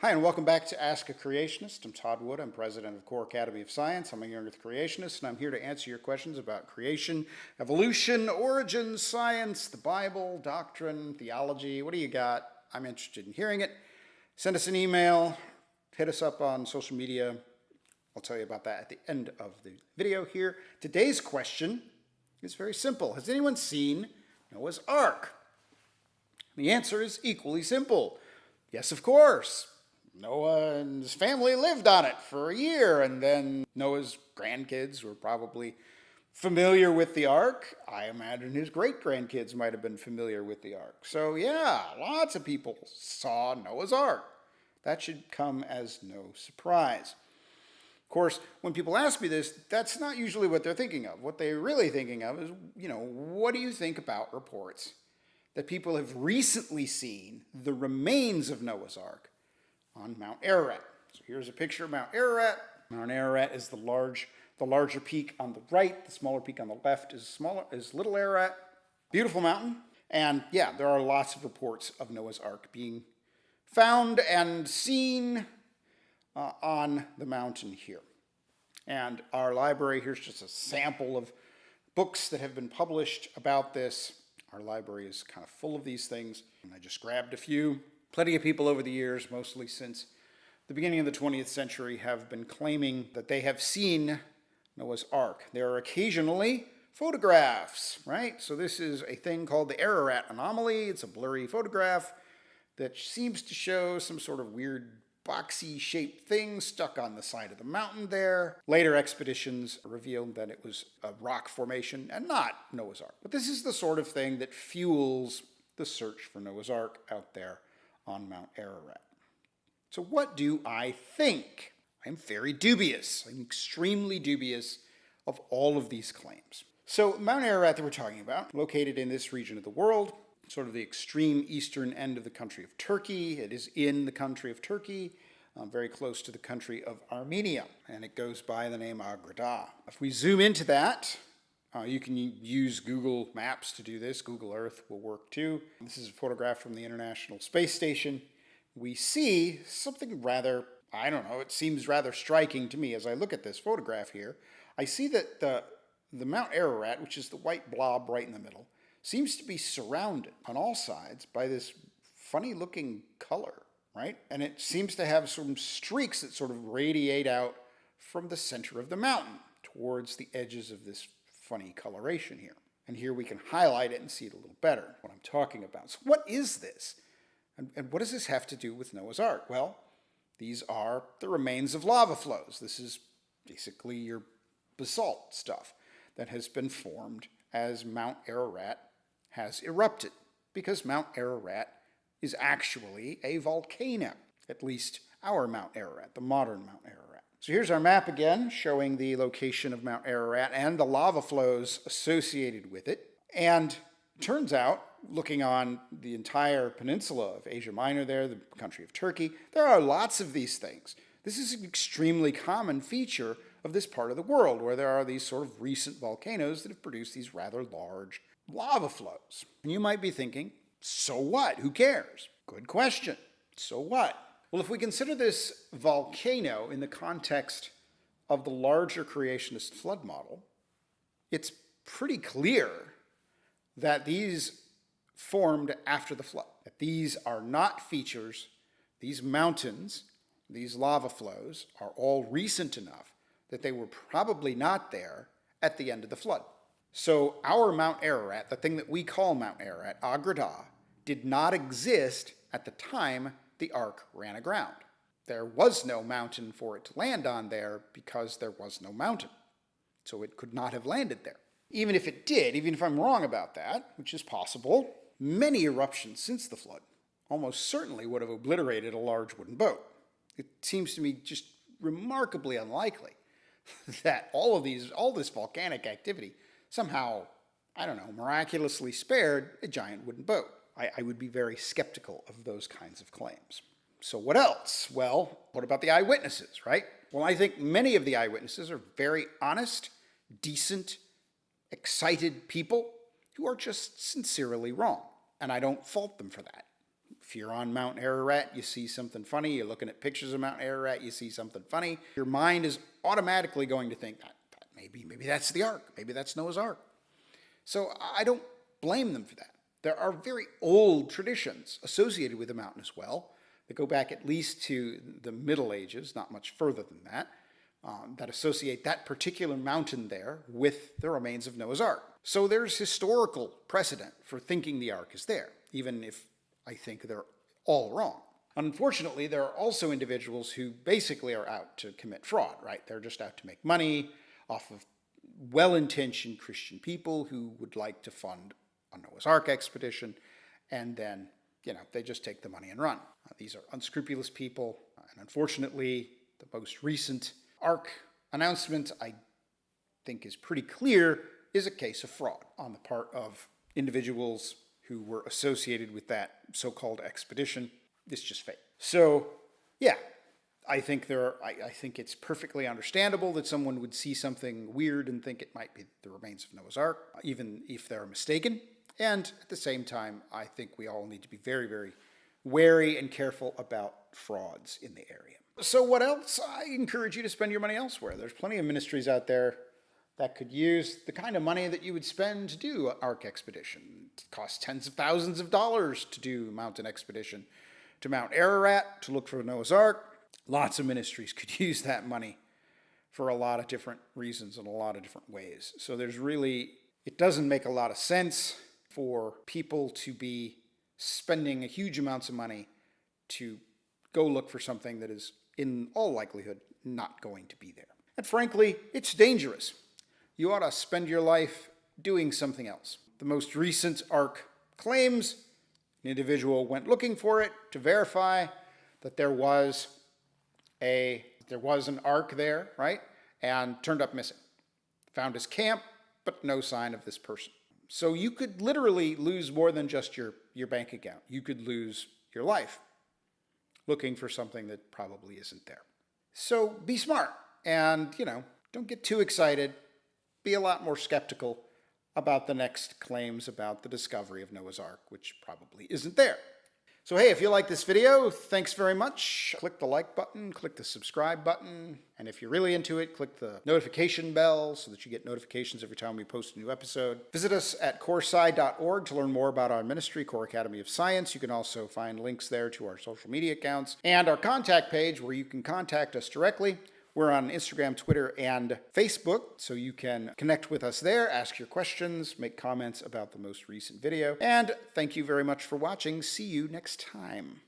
Hi, and welcome back to Ask a Creationist. I'm Todd Wood. I'm president of Core Academy of Science. I'm a young earth creationist, and I'm here to answer your questions about creation, evolution, origins, science, the Bible, doctrine, theology. What do you got? I'm interested in hearing it. Send us an email. Hit us up on social media. I'll tell you about that at the end of the video here. Today's question is very simple. Has anyone seen Noah's Ark? The answer is equally simple. Yes, of course. Noah and his family lived on it for a year, and then Noah's grandkids were probably familiar with the Ark. I imagine his great-grandkids might have been familiar with the Ark. So yeah, lots of people saw Noah's Ark. That should come as no surprise. Of course, when people ask me this, that's not usually what they're thinking of. What they're really thinking of is, what do you think about reports that people have recently seen the remains of Noah's Ark on Mount Ararat? So here's a picture of Mount Ararat. Mount Ararat is the larger peak on the right. The smaller peak on the left is Little Ararat. Beautiful mountain. And yeah, there are lots of reports of Noah's Ark being found and seen on the mountain here. And our library, here's just a sample of books that have been published about this. Our library is kind of full of these things, and I just grabbed a few. Plenty of people over the years, mostly since the beginning of the 20th century, have been claiming that they have seen Noah's Ark. There are occasionally photographs, right? So this is a thing called the Ararat anomaly. It's a blurry photograph that seems to show some sort of weird boxy shaped thing stuck on the side of the mountain there. Later expeditions revealed that it was a rock formation and not Noah's Ark. But this is the sort of thing that fuels the search for Noah's Ark out there on Mount Ararat. So what do I think? I'm very dubious. I'm extremely dubious of all of these claims. So Mount Ararat that we're talking about, located in this region of the world, sort of the extreme eastern end of the country of Turkey. It is in the country of Turkey, very close to the country of Armenia, and it goes by the name Ararat. If we zoom into that, you can use Google Maps to do this. Google Earth will work too. This is a photograph from the International Space Station. We see something rather, it seems rather striking to me as I look at this photograph here. I see that the Mount Ararat, which is the white blob right in the middle, seems to be surrounded on all sides by this funny looking color, right? And it seems to have some streaks that sort of radiate out from the center of the mountain towards the edges of this funny coloration here. And here we can highlight it and see it a little better, what I'm talking about. So what is this? And what does this have to do with Noah's Ark? Well, these are the remains of lava flows. This is basically your basalt stuff that has been formed as Mount Ararat has erupted, because Mount Ararat is actually a volcano, at least our Mount Ararat, the modern Mount Ararat. So here's our map again, showing the location of Mount Ararat and the lava flows associated with it. And it turns out, looking on the entire peninsula of Asia Minor there, the country of Turkey, there are lots of these things. This is an extremely common feature of this part of the world, where there are these sort of recent volcanoes that have produced these rather large lava flows. And you might be thinking, so what? Who cares? Good question. So what? Well, if we consider this volcano in the context of the larger creationist flood model, it's pretty clear that these formed after the flood. That these are not features, these mountains, these lava flows are all recent enough that they were probably not there at the end of the flood. So our Mount Ararat, the thing that we call Mount Ararat, Ararat, did not exist at the time the Ark ran aground. There was no mountain for it to land on there because there was no mountain. So it could not have landed there. Even if it did, even if I'm wrong about that, which is possible, many eruptions since the flood almost certainly would have obliterated a large wooden boat. It seems to me just remarkably unlikely that all this volcanic activity somehow, miraculously spared a giant wooden boat. I would be very skeptical of those kinds of claims. So what else? Well, what about the eyewitnesses, right? Well, I think many of the eyewitnesses are very honest, decent, excited people who are just sincerely wrong. And I don't fault them for that. If you're on Mount Ararat, you see something funny. You're looking at pictures of Mount Ararat, you see something funny. Your mind is automatically going to think that maybe that's the Ark. Maybe that's Noah's Ark. So I don't blame them for that. There are very old traditions associated with the mountain as well that go back at least to the Middle Ages, not much further than that, that associate that particular mountain there with the remains of Noah's Ark. So there's historical precedent for thinking the Ark is there, even if I think they're all wrong. Unfortunately, there are also individuals who basically are out to commit fraud, right? They're just out to make money off of well-intentioned Christian people who would like to fund a Noah's Ark expedition, and then, they just take the money and run. These are unscrupulous people, and unfortunately, the most recent Ark announcement, I think is pretty clear, is a case of fraud on the part of individuals who were associated with that so-called expedition. It's just fake. So, yeah, I think I think it's perfectly understandable that someone would see something weird and think it might be the remains of Noah's Ark, even if they're mistaken. And at the same time, I think we all need to be very, very wary and careful about frauds in the area. So what else? I encourage you to spend your money elsewhere. There's plenty of ministries out there that could use the kind of money that you would spend to do an Ark expedition. It costs tens of thousands of dollars to do a mountain expedition to Mount Ararat to look for Noah's Ark. Lots of ministries could use that money for a lot of different reasons in a lot of different ways. So it doesn't make a lot of sense for people to be spending huge amounts of money to go look for something that is, in all likelihood, not going to be there. And frankly, it's dangerous. You ought to spend your life doing something else. The most recent Ark claims an individual went looking for it to verify that there was an Ark there, right? And turned up missing. Found his camp, but no sign of this person. So you could literally lose more than just your bank account. You could lose your life looking for something that probably isn't there. So be smart and, don't get too excited. Be a lot more skeptical about the next claims about the discovery of Noah's Ark, which probably isn't there. So hey, if you like this video, thanks very much. Click the like button, click the subscribe button, and if you're really into it, click the notification bell so that you get notifications every time we post a new episode. Visit us at coresci.org to learn more about our ministry, Core Academy of Science. You can also find links there to our social media accounts and our contact page where you can contact us directly. We're on Instagram, Twitter, and Facebook, so you can connect with us there, ask your questions, make comments about the most recent video. And thank you very much for watching. See you next time.